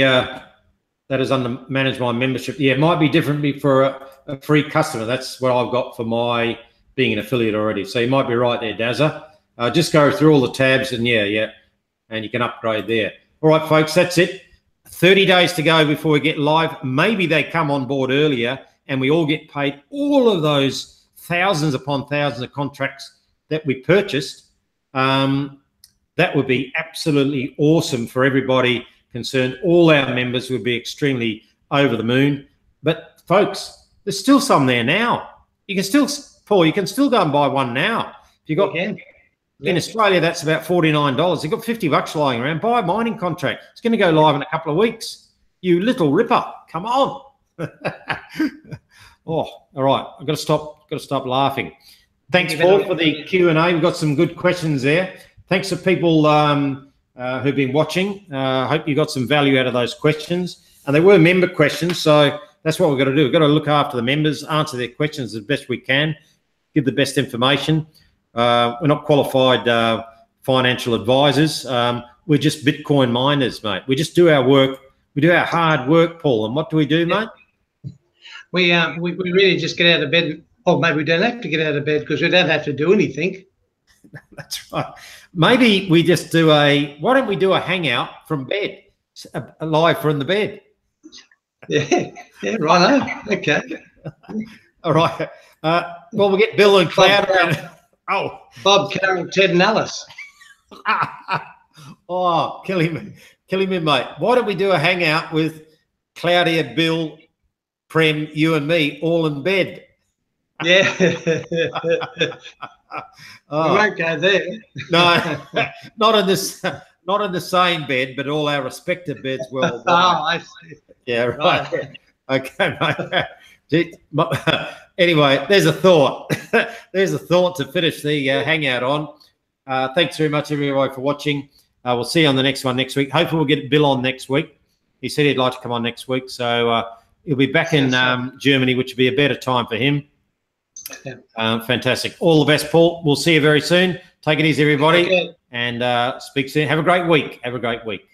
that is under manage my membership. Yeah, it might be different for a free customer. That's what I've got for my being an affiliate already. So you might be right there, Dazza. Just go through all the tabs, and yeah, and you can upgrade there. All right, folks, that's it. 30 days to go before we get live. Maybe they come on board earlier and we all get paid all of those thousands upon thousands of contracts that we purchased. That would be absolutely awesome for everybody concerned. All our members would be extremely over the moon. But folks, there's still some there now. You can still, Paul, you can still go and buy one now. If you got in Australia, that's about $49. You've got $50 lying around. Buy a mining contract. It's going to go live in a couple of weeks. You little ripper, come on. Oh, all right. I've got to stop laughing. Thanks, Paul, for the Q&A. We've got some good questions there. Thanks to people who've been watching. I hope you got some value out of those questions. And they were member questions, so that's what we've got to do. We've got to look after the members, answer their questions as best we can, give the best information. We're not qualified financial advisors. We're just Bitcoin miners, mate. We just do our work. We do our hard work, Paul. And what do we do, mate? We really just get out of bed. Or maybe we don't have to get out of bed because we don't have to do anything. That's right. Maybe we just do why don't we do a hangout from bed, live from the bed? Yeah, right. Okay. All right. Well, we'll get Bill and Cloud. Bob, Carol, Ted, and Alice. Oh, killing me, mate. Why don't we do a hangout with Claudia, Bill, Prem, you and me, all in bed? Yeah. We won't go there. No, not in the same bed, but all our respective beds. Well, I see. Yeah, right. Okay, mate. Anyway, there's a thought. There's a thought to finish the hangout on. Thanks very much, everybody, for watching. We'll see you on the next one next week. Hopefully, we'll get Bill on next week. He said he'd like to come on next week, so he'll be back in Germany, which will be a better time for him. Yeah. Fantastic. All the best, Paul. We'll see you very soon. Take it easy, everybody, and speak soon. Have a great week. Have a great week.